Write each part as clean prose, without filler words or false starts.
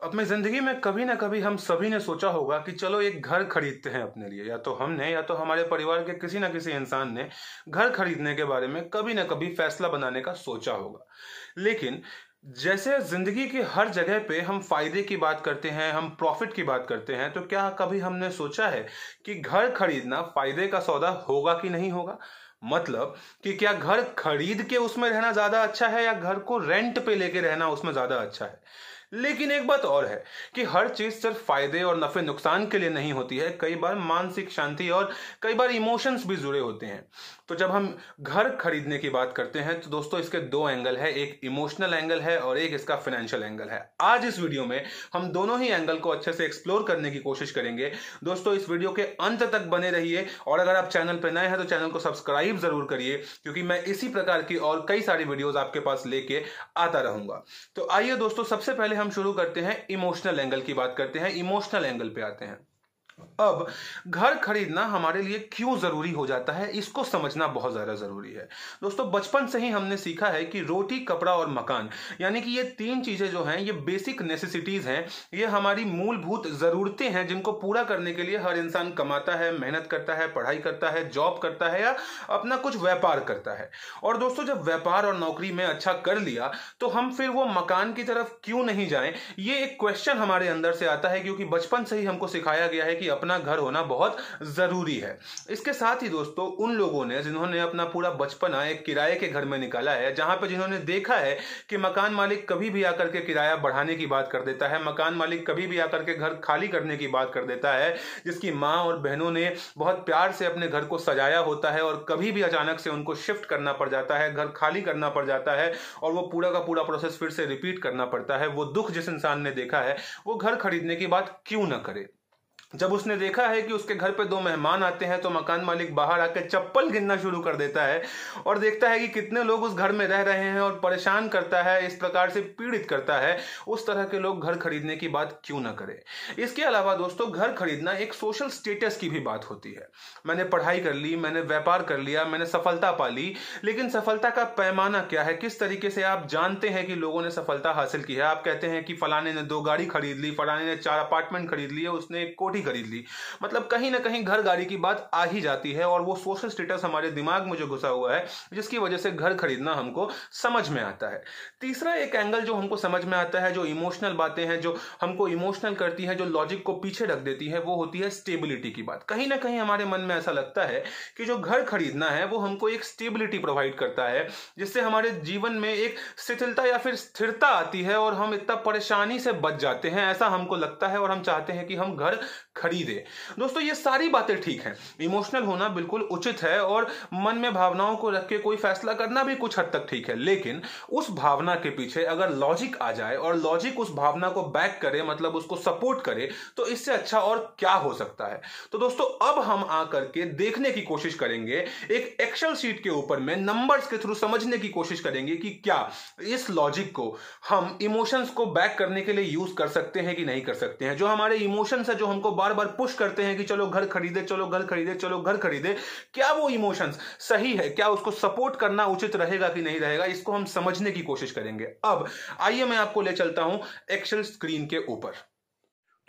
अपनी जिंदगी में कभी ना कभी हम सभी ने सोचा होगा कि चलो एक घर खरीदते हैं अपने लिए। या तो हमने या तो हमारे परिवार के किसी ना किसी इंसान ने घर खरीदने के बारे में कभी ना कभी फैसला बनाने का सोचा होगा। लेकिन जैसे जिंदगी की हर जगह पे हम फायदे की बात करते हैं, हम प्रॉफिट की बात करते हैं, तो क्या कभी हमने सोचा है कि घर खरीदना फायदे का सौदा होगा कि नहीं होगा? मतलब कि क्या घर खरीद के उसमें रहना ज्यादा अच्छा है या घर को रेंट पे लेके रहना उसमें ज्यादा अच्छा है? लेकिन एक बात और है कि हर चीज सिर्फ फायदे और नफे नुकसान के लिए नहीं होती है। कई बार मानसिक शांति और कई बार इमोशंस भी जुड़े होते हैं। तो जब हम घर खरीदने की बात करते हैं तो दोस्तों इसके दो एंगल है, एक इमोशनल एंगल है और एक इसका फाइनेंशियल एंगल है। आज इस वीडियो में हम दोनों ही एंगल को अच्छे से एक्सप्लोर करने की कोशिश करेंगे। दोस्तों इस वीडियो के अंत तक बने रहिए और अगर आप चैनल पर नए हैं तो चैनल को सब्सक्राइब जरूर करिए, क्योंकि मैं इसी प्रकार की और कई सारी वीडियोस आपके पास लेके आता रहूंगा। तो आइए दोस्तों, सबसे पहले हम शुरू करते हैं, इमोशनल एंगल की बात करते हैं, इमोशनल एंगल पे आते हैं। अब घर खरीदना हमारे लिए क्यों जरूरी हो जाता है, इसको समझना बहुत ज्यादा जरूरी है। दोस्तों बचपन से ही हमने सीखा है कि रोटी, कपड़ा और मकान, यानी कि ये तीन चीजें जो हैं ये बेसिक नेसेसिटीज हैं। ये हमारी मूलभूत जरूरतें हैं जिनको पूरा करने के लिए हर इंसान कमाता है, मेहनत करता है, पढ़ाई करता है, जॉब करता है या अपना कुछ व्यापार करता है। और दोस्तों जब व्यापार और नौकरी में अच्छा कर लिया तो हम फिर वो मकान की तरफ क्यों नहीं जाएं, ये एक क्वेश्चन हमारे अंदर से आता है, क्योंकि बचपन से ही हमको सिखाया गया है कि अपना घर होना बहुत जरूरी है। इसके साथ ही दोस्तों उन लोगों ने जिन्होंने अपना पूरा बचपना एक किराए के घर में निकाला है, जहां पर जिन्होंने देखा है कि मकान मालिक कभी भी आकर के किराया बढ़ाने की बात कर देता है, मकान मालिक कभी भी आकर के घर खाली करने की बात कर देता है, जिसकी माँ और बहनों ने बहुत प्यार से अपने घर को सजाया होता है और कभी भी अचानक से उनको शिफ्ट करना पड़ जाता है, घर खाली करना पड़ जाता है और वो पूरा का पूरा प्रोसेस फिर से रिपीट करना पड़ता है। वो दुख जिस इंसान ने देखा है वो घर खरीदने की बात क्यों ना करे। जब उसने देखा है कि उसके घर पे दो मेहमान आते हैं तो मकान मालिक बाहर आकर चप्पल गिनना शुरू कर देता है और देखता है कि कितने लोग उस घर में रह रहे हैं और परेशान करता है, इस प्रकार से पीड़ित करता है, उस तरह के लोग घर खरीदने की बात क्यों ना करें। इसके अलावा दोस्तों घर खरीदना एक सोशल स्टेटस की भी बात होती है। मैंने पढ़ाई कर ली, मैंने व्यापार कर लिया, मैंने सफलता पा ली, लेकिन सफलता का पैमाना क्या है, किस तरीके से आप जानते हैं कि लोगों ने सफलता हासिल की है? आप कहते हैं कि फलाने ने 2 गाड़ी खरीद ली, फलाने ने 4 अपार्टमेंट खरीद लिए, उसने एक कोठी खरीद ली। मतलब कहीं ना कहीं घर गाड़ी की बात आ ही जाती है और वो सोशल स्टेटस हमारे दिमाग में जो घुसा हुआ है, जिसकी वजह से घर खरीदना हमको समझ में आता है। तीसरा एक एंगल जो हमको समझ में आता है, जो इमोशनल बातें हैं, जो हमको इमोशनल करती है, जो लॉजिक को पीछे रख देती है, वो होती है स्टेबिलिटी की बात। कहीं ना कहीं हमारे मन में ऐसा लगता है कि जो घर खरीदना है वो हमको एक स्टेबिलिटी प्रोवाइड करता है, जिससे हमारे जीवन में एक शिथिलता या फिर स्थिरता आती है और हम इतना परेशानी से बच जाते हैं, ऐसा हमको लगता है और हम चाहते हैं कि हम घर खरीदे। दोस्तों ये सारी बातें ठीक हैं, इमोशनल होना बिल्कुल उचित है और मन में भावनाओं को रख के कोई फैसला करना भी कुछ हद तक ठीक है, लेकिन उस भावना के पीछे अगर लॉजिक आ जाए और लॉजिक उस भावना को बैक करे, मतलब उसको सपोर्ट करे, तो इससे अच्छा और क्या हो सकता है। तो दोस्तों अब हम आकर के देखने की कोशिश करेंगे, एक एक्सेल शीट के ऊपर में नंबर्स के थ्रू समझने की कोशिश करेंगे कि क्या इस लॉजिक को हम इमोशंस को बैक करने के लिए यूज कर सकते हैं कि नहीं कर सकते हैं। जो हमारे इमोशंस है, जो हमको बार बार पुश करते हैं कि चलो घर खरीदे, चलो घर खरीदे, चलो घर खरीदे, क्या वो इमोशंस सही है, क्या उसको सपोर्ट करना उचित रहेगा कि नहीं रहेगा, इसको हम समझने की कोशिश करेंगे। अब आइए मैं आपको ले चलता हूं एक्सेल स्क्रीन के ऊपर।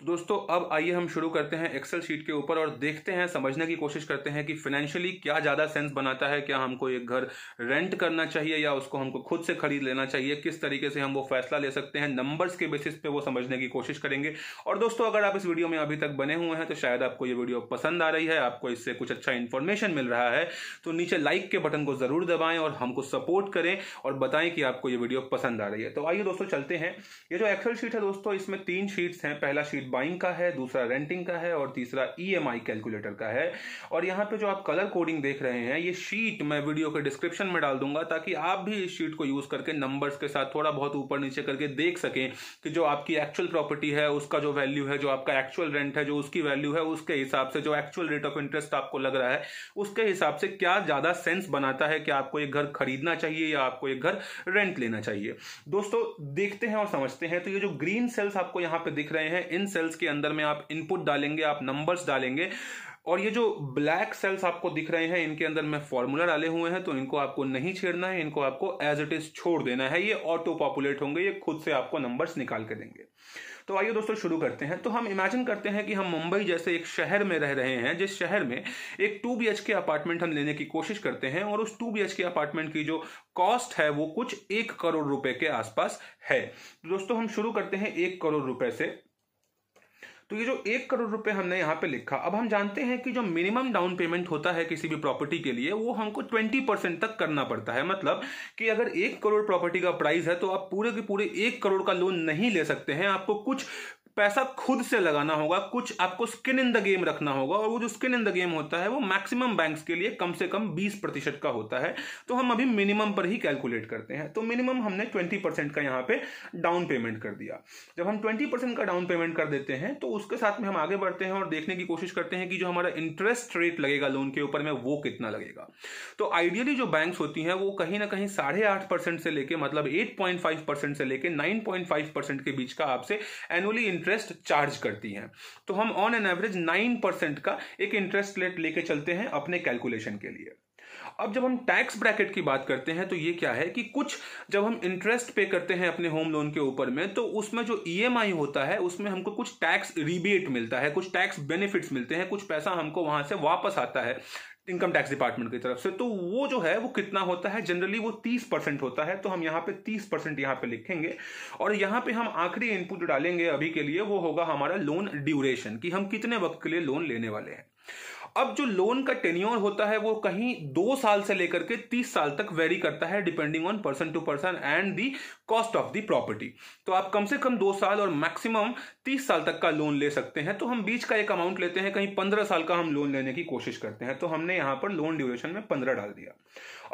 तो दोस्तों अब आइए हम शुरू करते हैं एक्सेल शीट के ऊपर और देखते हैं, समझने की कोशिश करते हैं कि फाइनेंशियली क्या ज़्यादा सेंस बनाता है। क्या हमको एक घर रेंट करना चाहिए या उसको हमको खुद से खरीद लेना चाहिए, किस तरीके से हम वो फैसला ले सकते हैं, नंबर्स के बेसिस पे वो समझने की कोशिश करेंगे। और दोस्तों अगर आप इस वीडियो में अभी तक बने हुए हैं तो शायद आपको ये वीडियो पसंद आ रही है, आपको इससे कुछ अच्छा इन्फॉर्मेशन मिल रहा है, तो नीचे लाइक के बटन को जरूर दबाएं और हमको सपोर्ट करें और बताएं कि आपको ये वीडियो पसंद आ रही है। तो आइए दोस्तों चलते हैं। ये जो एक्सेल शीट है दोस्तों, इसमें 3 शीट्स हैं। पहला शीट बाइंग का है, दूसरा रेंटिंग का है और तीसरा ईएमआई कैलकुलेटर का है। और यहाँ पे जो आप कलर कोडिंग देख रहे हैं, ये शीट मैं वीडियो के डिस्क्रिप्शन में डाल दूंगा ताकि आप भी इस शीट को यूज करके नंबर्स के साथ थोड़ा बहुत ऊपर नीचे करके देख सकें कि जो आपकी एक्चुअल प्रॉपर्टी है उसका जो वैल्यू है, जो आपका एक्चुअल रेंट है जो उसकी वैल्यू है, उसके हिसाब से जो एक्चुअल रेट ऑफ इंटरेस्ट आपको लग रहा है उसके हिसाब से क्या ज्यादा सेंस बनाता है कि आपको एक घर खरीदना चाहिए या आपको एक घर रेंट लेना चाहिए। दोस्तों देखते हैं और समझते हैं। तो ये जो ग्रीन सेल्स आपको यहाँ पे दिख रहे हैं, इन सेल्स के अंदर में आप इनपुट डालेंगे, आप नंबर्स डालेंगे और ये जो ब्लैक सेल्स आपको दिख रहे हैं इनके अंदर मैं फॉर्मूला डाले हुए हैं, तो इनको आपको नहीं छेड़ना है, इनको आपको एज इट इज छोड़ देना है। ये ऑटो पॉपुलेट होंगे, ये खुद से आपको नंबर्स निकाल के देंगे। तो आइए दोस्तों शुरू करते हैं। तो हम इमेजिन करते हैं कि हम मुंबई जैसे एक शहर में रह रहे हैं, जिस शहर में एक 2 BHK अपार्टमेंट हम लेने की कोशिश करते हैं और उस 2 BHK अपार्टमेंट की जो कॉस्ट है वो कुछ 1 करोड़ रुपए के आसपास है। तो दोस्तों हम शुरू करते हैं 1 करोड़ रुपए से। तो ये जो 1 करोड़ रुपए हमने यहाँ पे लिखा, अब हम जानते हैं कि जो मिनिमम डाउन पेमेंट होता है किसी भी प्रॉपर्टी के लिए वो हमको 20% तक करना पड़ता है। मतलब कि अगर 1 करोड़ प्रॉपर्टी का प्राइस है तो आप पूरे के पूरे 1 करोड़ का लोन नहीं ले सकते हैं, आपको कुछ पैसा खुद से लगाना होगा, कुछ आपको स्किन इन द गेम रखना होगा। और वो जो स्किन इन द गेम होता है वो मैक्सिमम बैंक्स के लिए कम से कम 20% का होता है। तो हम अभी मिनिमम पर ही कैलकुलेट करते हैं। तो मिनिमम हमने 20% का यहाँ पे डाउन पेमेंट कर दिया। जब हम 20% का डाउन पेमेंट कर देते हैं तो उसके साथ में हम आगे बढ़ते हैं और देखने की कोशिश करते हैं कि जो हमारा इंटरेस्ट रेट लगेगा लोन के ऊपर में वो कितना लगेगा। तो आइडियली जो बैंक्स होती हैं वो कहीं ना कहीं 8.5% से लेके मतलब 8.5% से लेके 9.5% के बीच का आपसे एनुअली इंटरेस्ट चार्ज करती हैं। तो हम ऑन एन एवरेज 9% का एक इंटरेस्ट रेट लेके चलते हैं अपने कैलकुलेशन के लिए। अब जब हम टैक्स ब्रैकेट की बात करते हैं तो ये क्या है कि कुछ जब हम इंटरेस्ट पे करते हैं अपने होम लोन के ऊपर में तो उसमें जो EMI होता है उसमें हमको कुछ टैक्स रिबेट मिलता है, कुछ टैक्स बेनिफिट्स मिलते हैं, कुछ पैसा हमको वहां से वापस आता है इनकम टैक्स डिपार्टमेंट की तरफ से। तो वो जो है वो कितना होता है, जनरली वो 30% होता है। तो हम यहाँ पे 30% यहाँ पे लिखेंगे और यहाँ पे हम आखिरी इनपुट डालेंगे अभी के लिए, वो होगा हमारा लोन ड्यूरेशन, कि हम कितने वक्त के लिए लोन लेने वाले हैं। अब जो लोन का टेन्योर होता है वो कहीं 2 साल से लेकर के 30 साल तक वेरी करता है depending on person to person and the cost of the property. तो आप कम से कम 2 साल और मैक्सिमम 30 साल तक का लोन ले सकते हैं। तो हम बीच का एक अमाउंट लेते हैं, कहीं 15 साल का हम लोन लेने की कोशिश करते हैं। तो हमने यहां पर लोन ड्यूरेशन में 15 डाल दिया।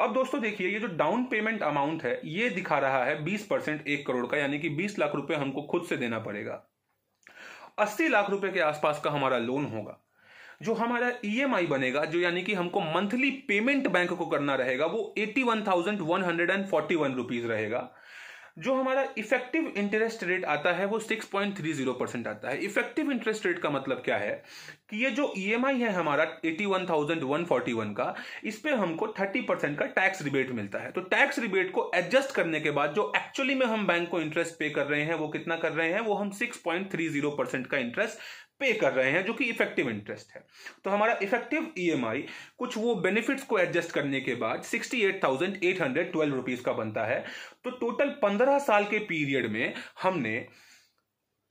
अब दोस्तों देखिए ये जो डाउन पेमेंट अमाउंट है ये दिखा रहा है 20% 1 करोड़ का, यानी कि 20 लाख रुपए हमको खुद से देना पड़ेगा। 80 लाख रुपए के आसपास का हमारा लोन होगा। जो हमारा EMI बनेगा, जो यानी कि हमको मंथली पेमेंट बैंक को करना रहेगा, वो 81,141 रुपीज रहेगा। जो हमारा इफेक्टिव इंटरेस्ट रेट आता है वो 6.30% आता है। इफेक्टिव इंटरेस्ट रेट का मतलब क्या है कि ये जो EMI है हमारा 81,141 का, इस पे हमको 30% का टैक्स रिबेट मिलता है। तो टैक्स रिबेट को एडजस्ट करने के बाद जो एक्चुअली में हम बैंक को इंटरेस्ट पे कर रहे हैं वो कितना कर रहे हैं, वो हम 6.30% का इंटरेस्ट पे कर रहे हैं, जो कि इफेक्टिव इंटरेस्ट है। तो हमारा इफेक्टिव EMI कुछ वो बेनिफिट्स को एडजस्ट करने के बाद 68,812 रुपीज का बनता है। तो टोटल 15 साल के पीरियड में हमने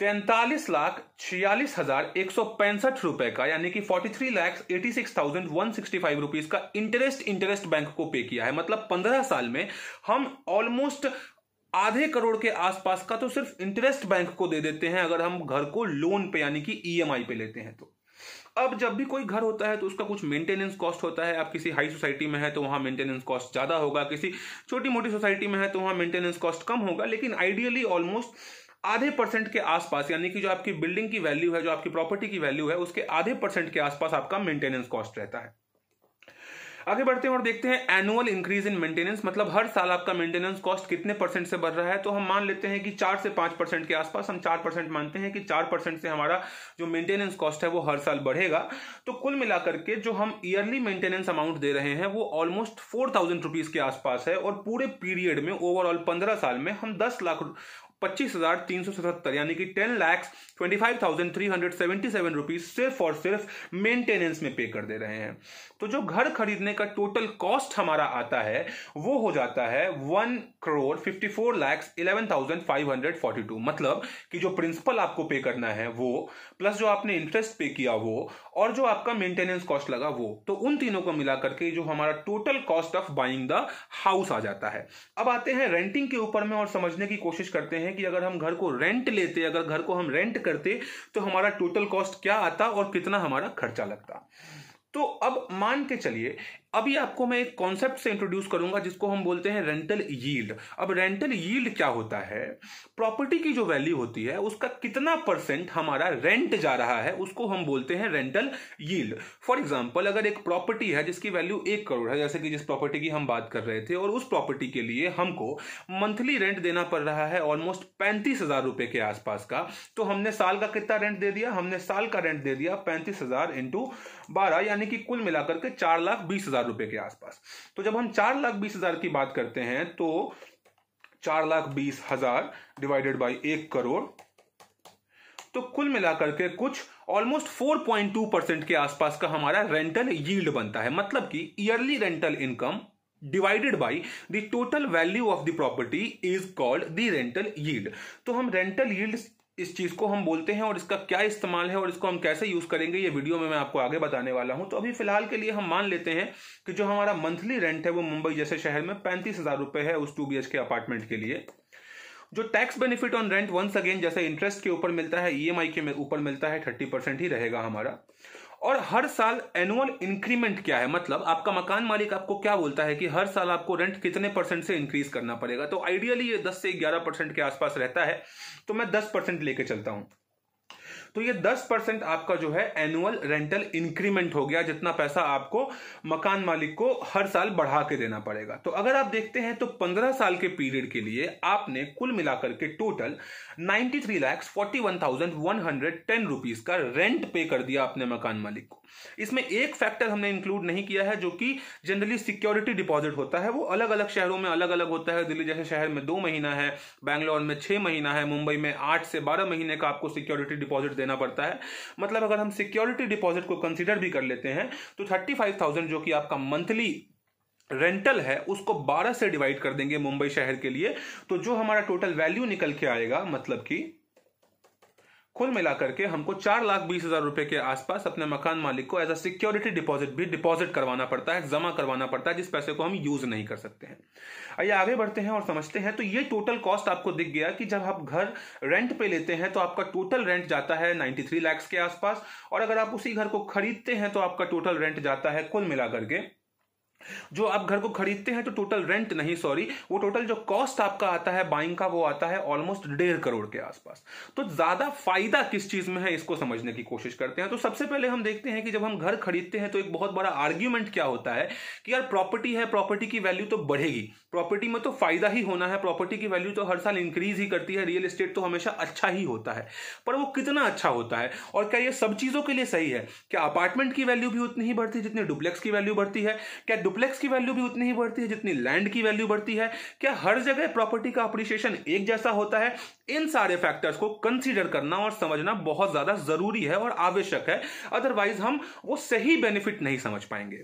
43,46,165 रुपए का, यानी कि 43,86,165 रुपीज का इंटरेस्ट बैंक को पे किया है। मतलब 15 साल में हम ऑलमोस्ट आधे करोड़ के आसपास का तो सिर्फ इंटरेस्ट बैंक को दे देते हैं अगर हम घर को लोन पे यानी कि EMI पे लेते हैं। तो अब जब भी कोई घर होता है तो उसका कुछ मेंटेनेंस कॉस्ट होता है। आप किसी हाई सोसाइटी में है तो वहां मेंटेनेंस कॉस्ट ज्यादा होगा, किसी छोटी मोटी सोसाइटी में है तो वहां मेंटेनेंस कॉस्ट कम होगा। लेकिन आइडियली ऑलमोस्ट आधे % के आसपास, यानी कि जो आपकी बिल्डिंग की वैल्यू है, जो आपकी प्रॉपर्टी की वैल्यू है, उसके आधे % के आसपास आपका मेंटेनेंस कॉस्ट रहता है। आगे बढ़ते हैं और देखते हैं एनुअल इंक्रीज इन मेंटेनेंस, मतलब हर साल आपका मेंटेनेंस कॉस्ट कितने % से बढ़ रहा है। तो हम मान लेते हैं कि 4 से 5% के आसपास, हम 4% मानते हैं कि 4% से हमारा जो मेंटेनेंस कॉस्ट है वो हर साल बढ़ेगा। तो कुल मिलाकर के जो हम ईयरली मेंटेनेंस अमाउंट दे रहे हैं वो ऑलमोस्ट 4,000 रुपीज के आसपास है। और पूरे पीरियड में ओवरऑल 15 साल में हम 10,25,377 यानी कि 10,25,377 रुपीज सिर्फ और सिर्फ मेंटेनेंस में पे कर दे रहे हैं। तो जो घर खरीदने का टोटल कॉस्ट हमारा आता है वो हो जाता है 1,54,11,542। मतलब कि जो प्रिंसिपल आपको पे करना है वो, प्लस जो आपने इंटरेस्ट पे किया वो, और जो आपका मेंटेनेंस कॉस्ट लगा वो, तो उन तीनों को मिलाकर के जो हमारा total cost of buying the house आ जाता है। अब आते हैं रेंटिंग के ऊपर में और समझने की कोशिश करते हैं कि अगर हम घर को रेंट लेते, अगर घर को हम रेंट करते तो हमारा टोटल कॉस्ट क्या आता और कितना हमारा खर्चा लगता। तो अब मान के चलिए अभी आपको मैं एक कॉन्सेप्ट से इंट्रोड्यूस करूंगा जिसको हम बोलते हैं रेंटल यील्ड। अब रेंटल यील्ड क्या होता है? प्रॉपर्टी की जो वैल्यू होती है उसका कितना परसेंट हमारा रेंट जा रहा है उसको हम बोलते हैं रेंटल यील्ड। फॉर एग्जांपल, अगर एक प्रॉपर्टी है जिसकी वैल्यू 1 करोड़ है, जैसे कि जिस प्रॉपर्टी की हम बात कर रहे थे, और उस प्रॉपर्टी के लिए हमको मंथली रेंट देना पड़ रहा है ऑलमोस्ट 35,000 रुपए के आसपास का, तो हमने साल का कितना रेंट दे दिया? हमने साल का रेंट दे दिया 35,000 इंटू 12, यानी कि कुल मिलाकर के 4,20,000 रुपए के आसपास। तो जब हम 4,20,000 की बात करते हैं तो 4,20,000 डिवाइडेड बाई 1 करोड़, तो कुल मिलाकर के कुछ ऑलमोस्ट 4.2% के आसपास का हमारा रेंटल यील्ड बनता है। मतलब कि yearly rental income divided by the total value of the property is called the rental yield. तो हम रेंटल यील्ड इस चीज को हम बोलते हैं, और इसका क्या इस्तेमाल है और इसको हम कैसे यूज करेंगे ये वीडियो में मैं आपको आगे बताने वाला हूं। तो अभी फिलहाल के लिए हम मान लेते हैं कि जो हमारा मंथली रेंट है वो मुंबई जैसे शहर में 35,000 रुपए है उस 2 BHK अपार्टमेंट के लिए। जो tax benefit on rent once again जैसे इंटरेस्ट के ऊपर मिलता है, EMI के ऊपर मिलता है, 30% ही रहेगा हमारा। और हर साल एनुअल इंक्रीमेंट क्या है, मतलब आपका मकान मालिक आपको क्या बोलता है कि हर साल आपको रेंट कितने परसेंट से इंक्रीज करना पड़ेगा। तो आइडियली ये 10 से 11% के आसपास रहता है, तो मैं 10% लेके चलता हूं। तो ये 10% आपका जो है एनुअल रेंटल इंक्रीमेंट हो गया, जितना पैसा आपको मकान मालिक को हर साल बढ़ा के देना पड़ेगा। तो अगर आप देखते हैं तो 15 साल के पीरियड के लिए आपने कुल मिलाकर के टोटल 93,41,110 रुपीज का रेंट पे कर दिया अपने मकान मालिक को। इसमें एक फैक्टर हमने इंक्लूड नहीं किया है जो कि जनरली सिक्योरिटी डिपॉजिट होता है। वो अलग अलग शहरों में अलग अलग होता है। दिल्ली जैसे शहर में 2 महीना है, बैंगलोर में 6 महीना है, मुंबई में 8 से 12 महीने का आपको सिक्योरिटी डिपॉजिट देना पड़ता है। मतलब अगर हम सिक्योरिटी डिपॉजिट को कंसीडर भी कर लेते हैं तो 35,000 जो कि आपका मंथली रेंटल है उसको 12 से डिवाइड कर देंगे मुंबई शहर के लिए, तो जो हमारा टोटल वैल्यू निकल के आएगा, मतलब कि कुल मिलाकर के हमको 4,20,000 रुपए के आसपास अपने मकान मालिक को एज अ सिक्योरिटी डिपॉजिट भी डिपॉजिट करवाना पड़ता है, जमा करवाना पड़ता है, जिस पैसे को हम यूज नहीं कर सकते हैं। आइए आगे बढ़ते हैं और समझते हैं। तो ये टोटल कॉस्ट आपको दिख गया कि जब आप घर रेंट पे लेते हैं तो आपका टोटल रेंट जाता है 93 लाख के आसपास, और अगर आप उसी घर को खरीदते हैं तो आपका टोटल रेंट जाता है कुल मिलाकर के, जो आप घर को खरीदते हैं तो टोटल रेंट नहीं, सॉरी, वो टोटल जो कॉस्ट आपका आता है बाइंग का वो आता है ऑलमोस्ट 1.5 करोड़ के आसपास। तो ज्यादा फायदा किस चीज में है इसको समझने की कोशिश करते हैं। तो सबसे पहले हम देखते हैं कि जब हम घर खरीदते हैं तो एक बहुत बड़ा आर्ग्यूमेंट क्या होता है कि यार प्रॉपर्टी है, प्रॉपर्टी की वैल्यू तो बढ़ेगी, प्रॉपर्टी में तो फायदा ही होना है, प्रॉपर्टी की वैल्यू तो हर साल इंक्रीज ही करती है, रियल एस्टेट तो हमेशा अच्छा ही होता है। पर वो कितना अच्छा होता है और क्या ये सब चीजों के लिए सही है? क्या अपार्टमेंट की वैल्यू भी उतनी ही बढ़ती है जितनी डुप्लेक्स की वैल्यू बढ़ती है? क्या डुप्लेक्स की वैल्यू भी उतनी ही बढ़ती है जितनी लैंड की वैल्यू बढ़ती है? क्या हर जगह प्रॉपर्टी का अप्रिशिएशन एक जैसा होता है? इन सारे फैक्टर्स को कंसीडर करना और समझना बहुत ज्यादा जरूरी है और आवश्यक है, अदरवाइज हम वो सही बेनिफिट नहीं समझ पाएंगे।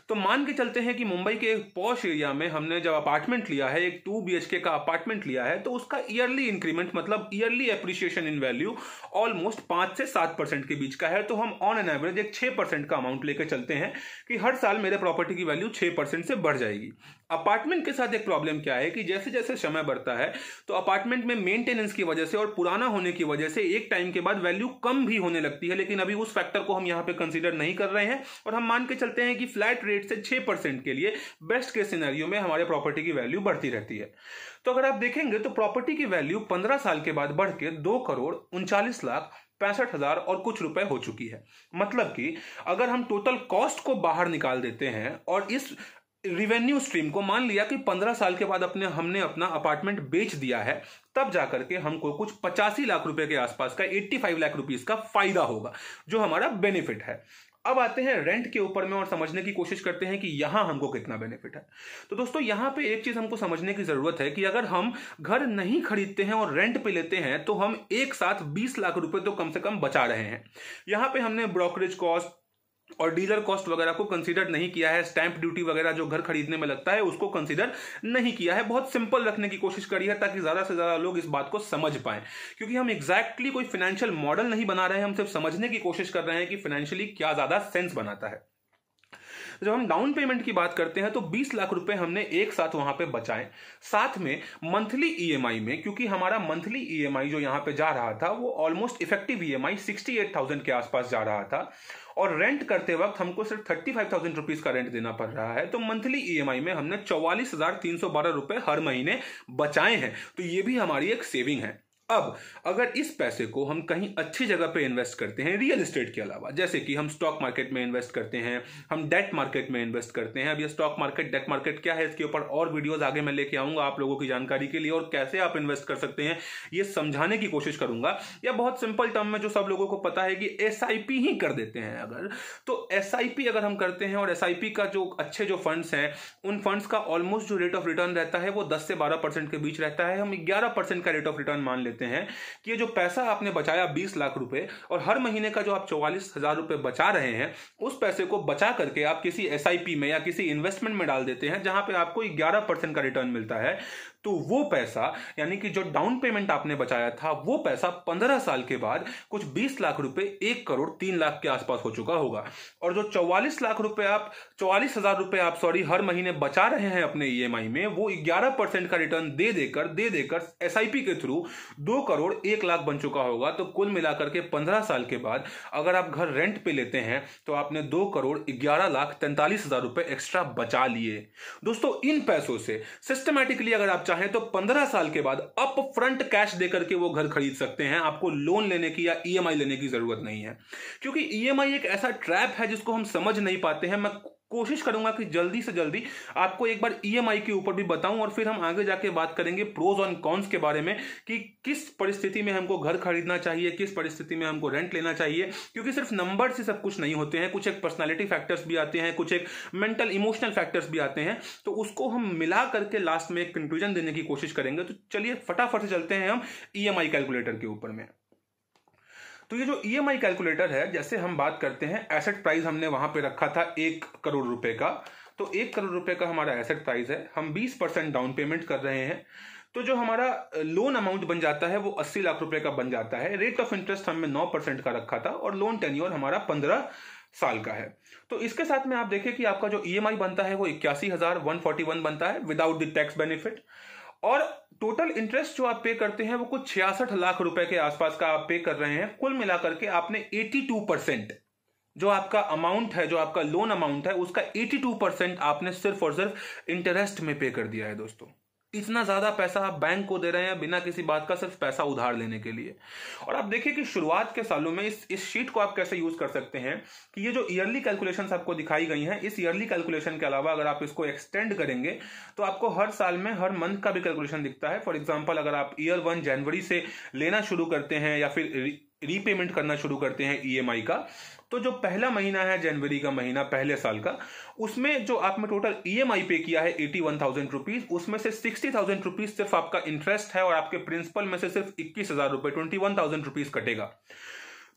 तो मान के चलते हैं कि मुंबई के एक पॉश एरिया में हमने जब अपार्टमेंट लिया है, एक 2 BHK का अपार्टमेंट लिया है, तो उसका ईयरली इंक्रीमेंट मतलब ईयरली एप्रिशिएशन इन वैल्यू ऑलमोस्ट 5 से 7% के बीच का है। तो हम ऑन एन एवरेज एक 6% का अमाउंट लेकर चलते हैं कि हर साल मेरे प्रॉपर्टी की वैल्यू 6% से बढ़ जाएगी। अपार्टमेंट के साथ एक प्रॉब्लम क्या है कि जैसे जैसे समय बढ़ता है तो अपार्टमेंट में मेंटेनेंस की वजह से और पुराना होने की वजह से एक टाइम के बाद वैल्यू कम भी होने लगती है, लेकिन अभी उस फैक्टर को हम यहां पे कंसीडर नहीं कर रहे हैं और हम मान के चलते हैं कि फ्लैट रेट से 6% के लिए बेस्ट केस सिनेरियो में हमारे प्रॉपर्टी की वैल्यू बढ़ती रहती है। तो अगर आप देखेंगे तो प्रॉपर्टी की वैल्यू 15 साल के बाद बढ़ के 2,39,65,000 और कुछ रुपए हो चुकी है। मतलब कि अगर हम टोटल कॉस्ट को बाहर निकाल देते हैं और इस रिवेन्यू स्ट्रीम को मान लिया कि 15 साल के बाद हमने अपना अपार्टमेंट बेच दिया है, तब जाकर के हमको कुछ 85 लाख रुपए के आसपास का 85 लाख रुपीस का फायदा होगा, जो हमारा बेनिफिट है। अब आते हैं रेंट के ऊपर में और समझने की कोशिश करते हैं कि यहां हमको कितना बेनिफिट है। तो दोस्तों यहां पे एक चीज हमको समझने की जरूरत है कि अगर हम घर नहीं खरीदते हैं और रेंट पे लेते हैं तो हम एक साथ 20 लाख रुपए तो कम से कम बचा रहे हैं। यहां पे हमने ब्रोकरेज कॉस्ट और डीलर कॉस्ट वगैरह को कंसीडर नहीं किया है, स्टैंप ड्यूटी वगैरह जो घर खरीदने में लगता है उसको कंसीडर नहीं किया है। बहुत सिंपल रखने की कोशिश करी है ताकि ज्यादा से ज्यादा लोग इस बात को समझ पाएं, क्योंकि हम एग्जैक्टली कोई फाइनेंशियल मॉडल नहीं बना रहे हैं, हम सिर्फ समझने की कोशिश कर रहे हैं कि फाइनेंशियली क्या ज्यादा सेंस बनाता है। जब हम डाउन पेमेंट की बात करते हैं तो 20 लाख रुपए हमने एक साथ वहां पे बचाए, साथ में मंथली ईएमआई में, क्योंकि हमारा मंथली ईएमआई जो यहां पे जा रहा था वो ऑलमोस्ट इफेक्टिव ईएमआई 68,000 के आसपास जा रहा था, और रेंट करते वक्त हमको सिर्फ 35,000 रुपीज का रेंट देना पड़ रहा है। तो मंथली ईएमआई में हमने 44,312 रुपए हर महीने बचाए हैं। तो ये भी हमारी एक सेविंग है। अब अगर इस पैसे को हम कहीं अच्छी जगह पे इन्वेस्ट करते हैं रियल एस्टेट के अलावा, जैसे कि हम स्टॉक मार्केट में इन्वेस्ट करते हैं, हम डेट मार्केट में इन्वेस्ट करते हैं। अब ये स्टॉक मार्केट डेट मार्केट क्या है, इसके ऊपर और वीडियोस आगे मैं लेके आऊंगा आप लोगों की जानकारी के लिए, और कैसे आप इन्वेस्ट कर सकते हैं ये समझाने की कोशिश करूंगा। या बहुत सिंपल टर्म में जो सब लोगों को पता है कि एसआईपी ही कर देते हैं अगर, तो एसआईपी अगर हम करते हैं, और एसआईपी का जो अच्छे जो फंड्स हैं उन फंड्स का ऑलमोस्ट जो रेट ऑफ रिटर्न रहता है वो 10 से 12% के बीच रहता है। हम 11% का रेट ऑफ रिटर्न मान लेते हैं कि ये जो पैसा आपने बचाया 20 लाख रुपए, और हर महीने का जो आप 44,000 रुपए बचा रहे हैं, उस पैसे को बचा करके आप किसी एसआईपी में या किसी इन्वेस्टमेंट में डाल देते हैं जहां पे आपको 11% का रिटर्न मिलता है। तो वो पैसा, यानी कि जो डाउन पेमेंट आपने बचाया था, वो पैसा 15 साल के बाद कुछ 20 लाख रुपए 1 करोड़ 3 लाख के आसपास हो चुका होगा। और जो 44,000 रुपए आप हर महीने बचा रहे हैं अपने ईएमआई में, वो 11% का रिटर्न दे देकर एसआईपी के थ्रू 2 करोड़ 1 लाख बन चुका होगा। तो कुल मिलाकर के 15 साल के बाद अगर आप घर रेंट पे लेते हैं तो आपने 2 करोड़ 11,43,000 रुपए एक्स्ट्रा बचा लिए। दोस्तों, इन पैसों से सिस्टमैटिकली अगर आप चाहें तो 15 साल के बाद अप फ्रंट कैश देकर के वो घर खरीद सकते हैं। आपको लोन लेने की या ईएमआई लेने की जरूरत नहीं है, क्योंकि ईएमआई एक ऐसा ट्रैप है जिसको हम समझ नहीं पाते हैं। मैं कोशिश करूंगा कि जल्दी से जल्दी आपको एक बार ईएमआई के ऊपर भी बताऊं, और फिर हम आगे जाके बात करेंगे प्रोज और कॉन्स के बारे में कि किस परिस्थिति में हमको घर खरीदना चाहिए, किस परिस्थिति में हमको रेंट लेना चाहिए। क्योंकि सिर्फ नंबर से सब कुछ नहीं होते हैं, कुछ एक पर्सनालिटी फैक्टर्स भी आते हैं, कुछ एक मेंटल इमोशनल फैक्टर्स भी आते हैं। तो उसको हम मिला करके लास्ट में एक कंक्लूजन देने की कोशिश करेंगे। तो चलिए फटाफट से चलते हैं हम ईएमआई कैलकुलेटर के ऊपर में। तो ये जो ईएमआई कैलकुलेटर है, जैसे हम बात करते हैं, एसेट प्राइस हमने वहां पे रखा था 1 करोड़ रुपए का। तो 1 करोड़ रुपए का हमारा एसेट प्राइस है, हम 20% डाउन पेमेंट कर रहे हैं। तो जो हमारा लोन अमाउंट बन जाता है वो 80 लाख रुपए का बन जाता है। रेट ऑफ इंटरेस्ट हमने 9% का रखा था, और लोन टेन्योर हमारा 15 साल का है। तो इसके साथ में आप देखें कि आपका जो ईएमआई बनता है वो 81,141 बनता है विदाउट द टैक्स बेनिफिट, और टोटल इंटरेस्ट जो आप पे करते हैं वो कुछ 66 लाख रुपए के आसपास का आप पे कर रहे हैं। कुल मिलाकर के आपने 82% जो आपका अमाउंट है, जो आपका लोन अमाउंट है, उसका 82% आपने सिर्फ और सिर्फ इंटरेस्ट में पे कर दिया है। दोस्तों, इतना ज्यादा पैसा आप बैंक को दे रहे हैं बिना किसी बात का, सिर्फ पैसा उधार लेने के लिए। और आप देखिए कि शुरुआत के सालों में इस शीट को आप कैसे यूज कर सकते हैं कि ये जो ईयरली कैलकुलेशंस आपको दिखाई गई हैं, इस ईयरली कैलकुलेशन के अलावा अगर आप इसको एक्सटेंड करेंगे तो आपको हर साल में हर मंथ का भी कैलकुलेशन दिखता है। फॉर एग्जाम्पल, अगर आप ईयर 1 जनवरी से लेना शुरू करते हैं या फिर रीपेमेंट करना शुरू करते हैं ईएमआई का, तो जो पहला महीना है जनवरी का महीना पहले साल का, उसमें जो आपने टोटल ईएमआई पे किया है 81,000 रुपीज, उसमें से 60,000 रुपीज सिर्फ आपका इंटरेस्ट है, और आपके प्रिंसिपल में से सिर्फ 21,000 रुपए 21,000 रुपीज कटेगा।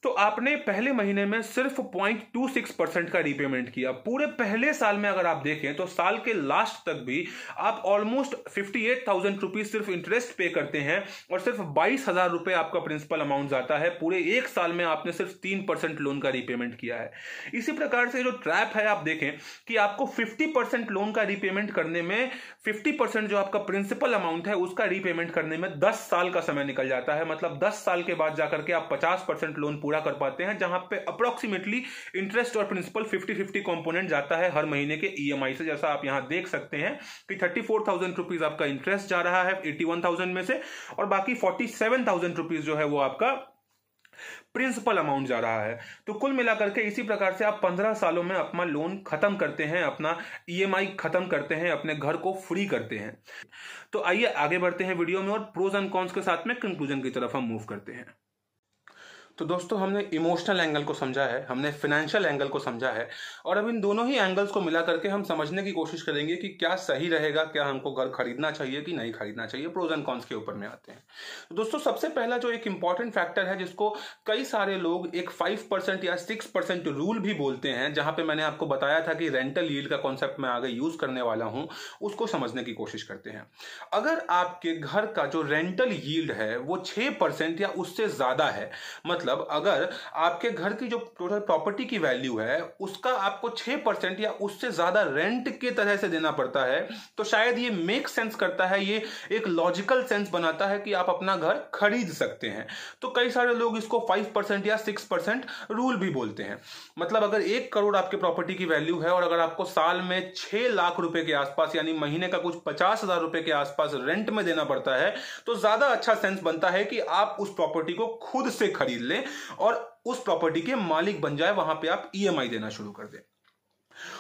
तो आपने पहले महीने में सिर्फ 0.26% का रीपेमेंट किया। पूरे पहले साल में अगर आप देखें तो साल के लास्ट तक भी आप ऑलमोस्ट 58,000 रुपीज सिर्फ इंटरेस्ट पे करते हैं, और सिर्फ 22,000 रुपए आपका प्रिंसिपल अमाउंट जाता है। पूरे एक साल में आपने सिर्फ 3% लोन का रीपेमेंट किया है। इसी प्रकार से जो ट्रैप है, आप देखें कि आपको 50% लोन का रीपेमेंट करने में, 50% जो आपका प्रिंसिपल अमाउंट है उसका रीपेमेंट करने में 10 साल का समय निकल जाता है। मतलब 10 साल के बाद जाकर के आप 50% लोन पूरा कर पाते हैं, जहां पे अप्रोक्सीमेटली इंटरेस्ट और प्रिंसिपल 50-50 कंपोनेंट जाता है हर महीने के ईएमआई से। जैसा आप यहां देख सकते हैं कि 34,000 रुपीज आपका इंटरेस्ट जा रहा है 81,000 में से, और बाकी 47,000 रुपीज जो है वो आपका प्रिंसिपल अमाउंट जा रहा है। तो कुल मिलाकर के इसी प्रकार से आप 15 सालों में अपना लोन खत्म करते हैं, अपना ईएमआई खत्म करते हैं, अपने घर को फ्री करते हैं। तो आइए आगे बढ़ते हैं वीडियो में, और प्रोज एंड कॉन्स के साथ में कंक्लूजन की तरफ हम मूव करते हैं। तो दोस्तों, हमने इमोशनल एंगल को समझा है, हमने फाइनेंशियल एंगल को समझा है, और अब इन दोनों ही एंगल्स को मिला करके हम समझने की कोशिश करेंगे कि क्या सही रहेगा, क्या हमको घर खरीदना चाहिए कि नहीं खरीदना चाहिए। प्रोज एंड कॉन्स के ऊपर में आते हैं। तो दोस्तों, सबसे पहला जो एक इंपॉर्टेंट फैक्टर है जिसको कई सारे लोग एक 5% या 6% रूल भी बोलते हैं, जहां पे मैंने आपको बताया था कि रेंटल यील्ड का कॉन्सेप्ट मैं आगे यूज करने वाला हूं, उसको समझने की कोशिश करते हैं। अगर आपके घर का जो रेंटल यील्ड है वो 6% या उससे ज्यादा है, मतलब मतलब अगर आपके घर की जो टोटल प्रॉपर्टी की वैल्यू है उसका आपको 6% या उससे ज्यादा रेंट के तरह से देना पड़ता है, तो शायद ये मेक सेंस करता है, ये एक लॉजिकल सेंस बनाता है कि आप अपना घर खरीद सकते हैं। तो कई सारे लोग इसको 5% या 6% रूल भी बोलते हैं। मतलब अगर 1 करोड़ आपके प्रॉपर्टी की वैल्यू है और अगर आपको साल में 6 लाख रुपए के आसपास यानी महीने का कुछ 50,000 रुपए के आसपास रेंट में देना पड़ता है, तो ज्यादा अच्छा सेंस बनता है कि आप उस प्रॉपर्टी को खुद से खरीद लें और उस प्रॉपर्टी के मालिक बन जाए, वहां पे आप ईएमआई देना शुरू कर दें।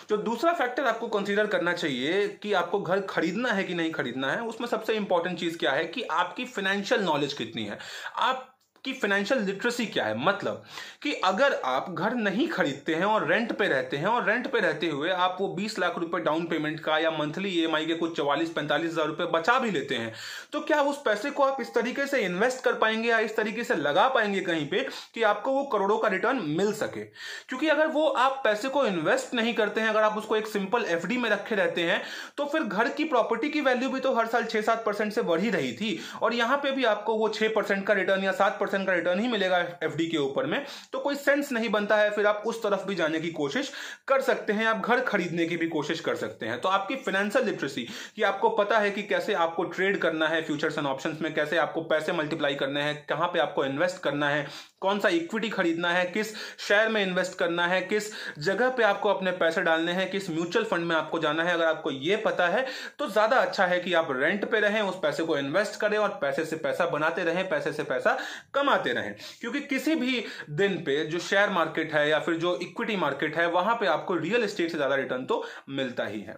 जो दूसरा फैक्टर आपको कंसीडर करना चाहिए कि आपको घर खरीदना है कि नहीं खरीदना है, उसमें सबसे इंपॉर्टेंट चीज क्या है कि आपकी फाइनेंशियल नॉलेज कितनी है, आपकी फाइनेंशियल लिटरेसी क्या है। मतलब कि अगर आप घर नहीं खरीदते हैं और रेंट पे रहते हैं और रेंट पे रहते हुए आप वो 20 लाख रुपए डाउन पेमेंट का या मंथली ईएमआई के कुछ 44-45 हजार रुपए बचा भी लेते हैं, तो क्या उस पैसे को आप इस तरीके से इन्वेस्ट कर पाएंगे या इस तरीके से लगा पाएंगे कहीं पे कि आपको वो करोड़ों का रिटर्न मिल सके? क्योंकि अगर वो आप पैसे को इन्वेस्ट नहीं करते हैं, अगर आप उसको एक सिंपल एफडी में रखे रहते हैं, तो फिर घर की प्रॉपर्टी की वैल्यू भी तो हर साल 6-7% से बढ़ ही रही थी और यहां पे भी आपको वो 6% का रिटर्न या 7% का रिटर्न ही मिलेगा एफडी के ऊपर में। तो कोई सेंस नहीं बनता है। फिर आप उस तरफ भी जाने की कोशिश कर सकते हैं, आप घर खरीदने की भी कोशिश कर सकते हैं। तो आपकी फाइनेंशियल लिटरेसी कि आपको पता है कि कैसे आपको ट्रेड करना है फ्यूचर्स एंड ऑप्शंस में, कैसे आपको पैसे मल्टीप्लाई करने हैं, कहां पे आपको इन्वेस्ट करना है, कौन सा इक्विटी खरीदना है, किस शेयर में इन्वेस्ट करना है, किस जगह पे आपको अपने पैसे डालने हैं, किस म्यूचुअल फंड में आपको जाना है, अगर आपको ये पता है तो ज्यादा अच्छा है कि आप रेंट पे रहें, उस पैसे को इन्वेस्ट करें और पैसे से पैसा बनाते रहें, पैसे से पैसा कमाते रहें। क्योंकि किसी भी दिन पे जो शेयर मार्केट है या फिर जो इक्विटी मार्केट है, वहां पे आपको रियल एस्टेट से ज्यादा रिटर्न तो मिलता ही है।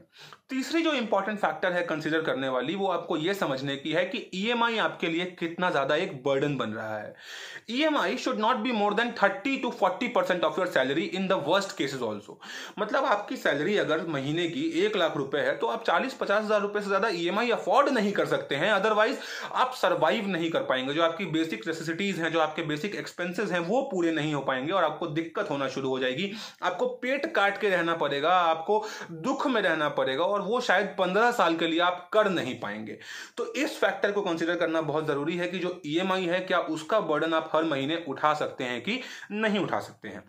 तीसरी जो इंपॉर्टेंट फैक्टर है कंसीडर करने वाली, वो आपको यह समझने की है कि ईएमआई आपके लिए कितना ज्यादा एक बर्डन बन रहा है। EMI should not be more than 30 to 40% of your salary in the worst cases also. मतलब आपकी सैलरी अगर महीने की 1 लाख रुपए है तो आप 40-50 हजार रुपए से ज्यादा ईएमआई अफोर्ड नहीं कर सकते हैं, अदरवाइज आप सर्वाइव नहीं कर पाएंगे। जो आपकी बेसिक नेसेसिटीज हैं, जो आपके बेसिक एक्सपेंसेस हैं, वो पूरे नहीं हो पाएंगे और आपको दिक्कत होना शुरू हो जाएगी। आपको पेट काट के रहना पड़ेगा, आपको दुख में रहना पड़ेगा और वो शायद 15 साल के लिए आप कर नहीं पाएंगे। तो इस फैक्टर को कंसीडर करना बहुत जरूरी है कि जो ईएमआई है, क्या उसका बर्डन आप हर महीने उठा सकते हैं कि नहीं उठा सकते हैं।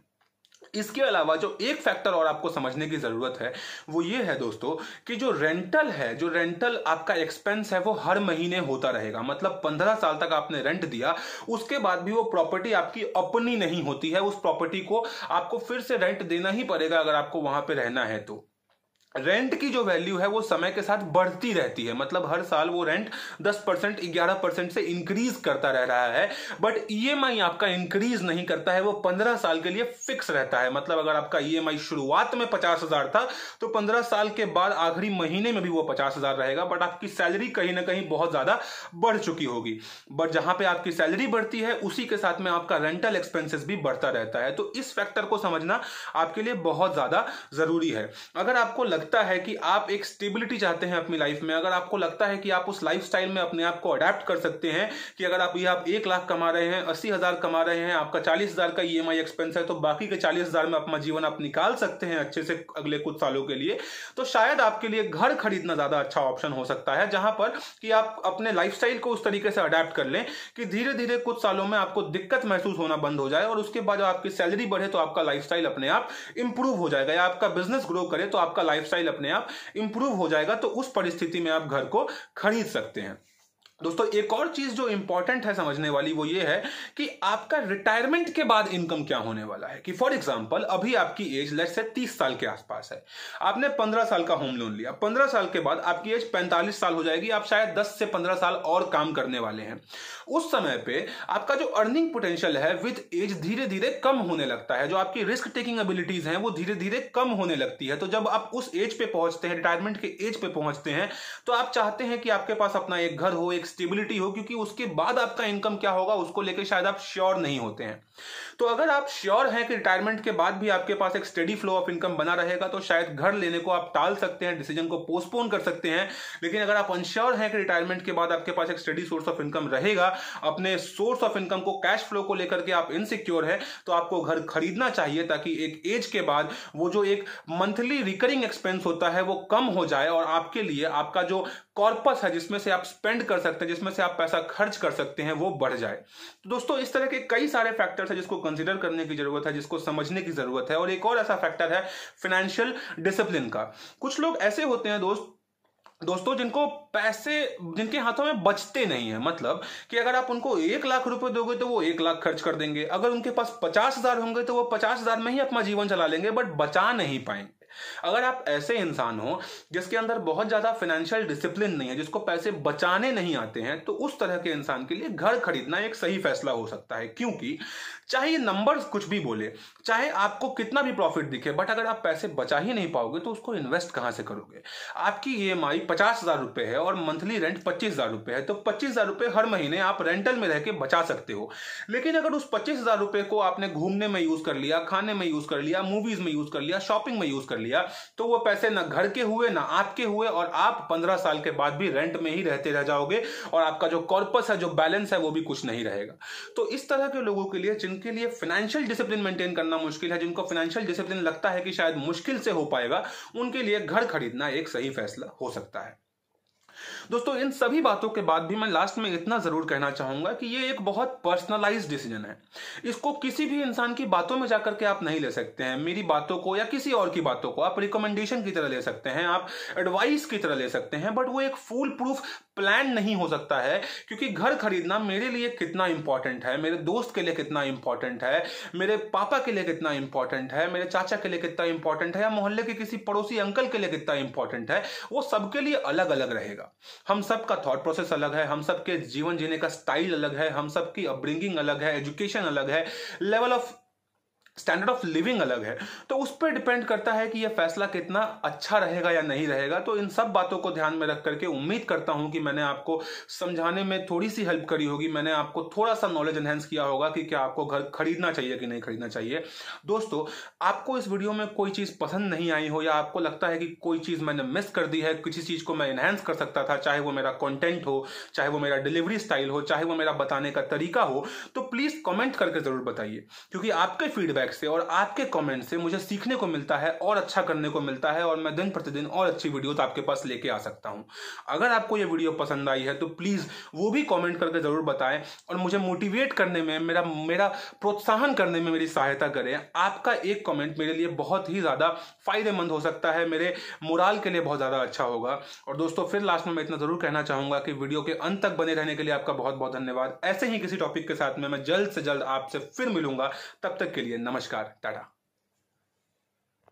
इसके अलावा जो एक फैक्टर और आपको समझने की जरूरत है वो ये है दोस्तों कि जो रेंटल है, जो रेंटल आपका एक्सपेंस है, वो हर महीने होता रहेगा। मतलब 15 साल तक आपने रेंट दिया, उसके बाद भी वो प्रॉपर्टी आपकी अपनी नहीं होती है, उस प्रॉपर्टी को आपको फिर से रेंट देना ही पड़ेगा अगर आपको वहां पे रहना है। तो रेंट की जो वैल्यू है वो समय के साथ बढ़ती रहती है। मतलब हर साल वो रेंट 10% 11% से इंक्रीज करता रह रहा है, बट ईएमआई आपका इंक्रीज नहीं करता है, वो 15 साल के लिए फिक्स रहता है। मतलब अगर आपका ईएमआई शुरुआत में 50,000 था तो 15 साल के बाद आखिरी महीने में भी वो 50,000 रहेगा, बट आपकी सैलरी कहीं ना कहीं बहुत ज्यादा बढ़ चुकी होगी। बट जहां पे आपकी सैलरी बढ़ती है उसी के साथ में आपका रेंटल एक्सपेंसेस भी बढ़ता रहता है। तो इस फैक्टर को समझना आपके लिए बहुत ज्यादा जरूरी है। अगर आपको लगता है कि आप एक स्टेबिलिटी चाहते हैं अपनी लाइफ में, अगर आपको लगता है कि आप उस लाइफस्टाइल में अपने आप को अडेप्ट कर सकते हैं कि अगर आप 1 लाख कमा रहे हैं, 80,000 कमा रहे हैं, आपका 40,000 का ईएमआई एक्सपेंस है, तो बाकी के 40,000 में अपना जीवन आप निकाल सकते हैं अच्छे से अगले कुछ सालों के लिए, तो शायद आपके लिए घर खरीदना ज्यादा अच्छा ऑप्शन हो सकता है, जहां पर कि आप अपने लाइफस्टाइल को उस तरीके से अडेप्ट कर लें कि धीरे धीरे कुछ सालों में आपको दिक्कत महसूस होना बंद हो जाए और उसके बाद जब आपकी सैलरी बढ़े तो आपका लाइफस्टाइल अपने आप इंप्रूव हो जाएगा, या आपका बिजनेस ग्रो करे तो आपका लाइफस्टाइल अपने आप इंप्रूव हो जाएगा। तो उस परिस्थिति में आप घर को खरीद सकते हैं। दोस्तों एक और चीज जो इंपॉर्टेंट है समझने वाली वो ये है कि आपका रिटायरमेंट के बाद इनकम क्या होने वाला है। कि फॉर एग्जांपल अभी आपकी एज लेट्स से 30 साल के आसपास है, आपने 15 साल का होम लोन लिया, 15 साल के बाद आपकी एज 45 साल हो जाएगी, आप शायद 10 से 15 साल और काम करने वाले हैं। उस समय पे आपका जो अर्निंग पोटेंशियल है विद एज धीरे धीरे कम होने लगता है, जो आपकी रिस्क टेकिंग एबिलिटीज हैं वो धीरे धीरे कम होने लगती है। तो जब आप उस एज पे पहुंचते हैं, रिटायरमेंट के एज पे पहुंचते हैं, तो आप चाहते हैं कि आपके पास अपना एक घर हो, एक स्टेबिलिटी हो, क्योंकि उसके बाद आपका इनकम क्या होगा उसको लेकर शायद आप श्योर नहीं होते हैं। तो अगर आप श्योर हैं कि रिटायरमेंट के बाद भी आपके पास एक स्टेडी फ्लो ऑफ इनकम बना रहेगा, तो शायद घर लेने को आप टाल सकते हैं, डिसीजन को पोस्टपोन कर सकते हैं। लेकिन अगर आप अनश्योर हैं कि रिटायरमेंट के बाद आपके पास एक स्टेडी सोर्स ऑफ इनकम रहेगा, अपने सोर्स ऑफ इनकम को, कैश फ्लो को लेकर के आप इनसिक्योर है, तो आपको घर खरीदना चाहिए ताकि एक एज के बाद वो जो एक मंथली रिकरिंग एक्सपेंस होता है वो कम हो जाए और आपके लिए आपका जो कॉर्पस है जिसमें से आप स्पेंड कर सकते सकते हैं जिसमें से आप पैसा खर्च कर सकते हैं वो बढ़ जाए। तो दोस्तों इस तरह के कई सारे फैक्टर्स हैं जिसको कंसीडर करने की जरूरत है, जिसको समझने की जरूरत है। और एक और ऐसा फैक्टर है फाइनेंशियल डिसिप्लिन का। कुछ लोग ऐसे होते हैं दोस्तों जिनको पैसे जिनके हाथों में बचते नहीं है। मतलब कि अगर आप उनको 1 लाख रुपए दोगे तो वो 1 लाख खर्च कर देंगे, अगर उनके पास 50,000 होंगे तो वो 50,000 में ही अपना जीवन चला लेंगे, बट बचा नहीं पाएंगे। अगर आप ऐसे इंसान हो जिसके अंदर बहुत ज्यादा फाइनेंशियल डिसिप्लिन नहीं है, जिसको पैसे बचाने नहीं आते हैं, तो उस तरह के इंसान के लिए घर खरीदना एक सही फैसला हो सकता है। क्योंकि चाहे ये नंबर्स कुछ भी बोले, चाहे आपको कितना भी प्रॉफिट दिखे, बट अगर आप पैसे बचा ही नहीं पाओगे तो उसको इन्वेस्ट कहां से करोगे। आपकी ईएमआई 50,000 रुपए है और मंथली रेंट 25,000 रुपए है, तो 25,000 रुपए हर महीने आप रेंटल में रह के बचा सकते हो। लेकिन अगर उस 25,000 रुपए को आपने घूमने में यूज कर लिया, खाने में यूज कर लिया, मूवीज में यूज कर लिया, शॉपिंग में यूज कर लिया, तो वो पैसे ना घर के हुए ना आपके हुए, और आप 15 साल के बाद भी रेंट में ही रहते रह जाओगे, और आपका जो कॉर्पस है, जो बैलेंस है, वो भी कुछ नहीं रहेगा। तो इस तरह के लोगों के लिए, जिनके लिए फाइनेंशियल डिसिप्लिन मेंटेन करना मुश्किल है, जिनको फाइनेंशियल डिसिप्लिन लगता है कि शायद मुश्किल से हो पाएगा, उनके लिए घर खरीदना एक सही फैसला हो सकता है। दोस्तों इन सभी बातों के बाद भी मैं लास्ट में इतना जरूर कहना चाहूंगा कि ये एक बहुत पर्सनलाइज्ड डिसीजन है। इसको किसी भी इंसान की बातों में जाकर के आप नहीं ले सकते हैं। मेरी बातों को या किसी और की बातों को आप रिकमेंडेशन की तरह ले सकते हैं, आप एडवाइस की तरह ले सकते हैं, बट वो एक फुल प्रूफ प्लान नहीं हो सकता है। क्योंकि घर खरीदना मेरे लिए कितना इंपॉर्टेंट है, मेरे दोस्त के लिए कितना इंपॉर्टेंट है, मेरे पापा के लिए कितना इंपॉर्टेंट है, मेरे चाचा के लिए कितना इंपॉर्टेंट है, या मोहल्ले के किसी पड़ोसी अंकल के लिए कितना इंपॉर्टेंट है, वो सबके लिए अलग अलग रहेगा। हम सबका थॉट प्रोसेस अलग है, हम सबके जीवन जीने का स्टाइल अलग है, हम सबकी अपब्रिंगिंग अलग है, एजुकेशन अलग है, level of standard of living अलग है। तो उस पर डिपेंड करता है कि यह फैसला कितना अच्छा रहेगा या नहीं रहेगा। तो इन सब बातों को ध्यान में रख करके उम्मीद करता हूं कि मैंने आपको समझाने में थोड़ी सी हेल्प करी होगी, मैंने आपको थोड़ा सा नॉलेज एनहेंस किया होगा कि क्या आपको घर खरीदना चाहिए कि नहीं खरीदना चाहिए। दोस्तों आपको इस वीडियो में कोई चीज पसंद नहीं आई हो, या आपको लगता है कि कोई चीज मैंने मिस कर दी है, किसी चीज को मैं एनहेंस कर सकता था, चाहे वो मेरा कंटेंट हो, चाहे वो मेरा डिलीवरी स्टाइल हो, चाहे वो मेरा बताने का तरीका हो, तो प्लीज कमेंट करके जरूर बताइए। क्योंकि आपके फीडबैक से और आपके कमेंट से मुझे सीखने को मिलता है और अच्छा करने को मिलता है, और मैं दिन प्रतिदिन और अच्छी वीडियोस आपके पास लेके आ सकता हूं। अगर आपको ये वीडियो पसंद आई है तो प्लीज वो भी कमेंट करके जरूर बताएं, और मुझे मोटिवेट करने में, मेरा प्रोत्साहन करने में मेरी सहायता करें। आपका एक कमेंट मेरे लिए बहुत ही ज्यादा फायदेमंद हो सकता है, मेरे मोराल के लिए बहुत ज्यादा अच्छा होगा। और दोस्तों फिर लास्ट में मैं इतना जरूर कहना चाहूंगा कि वीडियो के अंत तक बने रहने के लिए आपका बहुत बहुत धन्यवाद। ऐसे ही किसी टॉपिक के साथ में मैं जल्द से जल्द आपसे फिर मिलूंगा। तब तक के लिए नमस्कार, टाटा।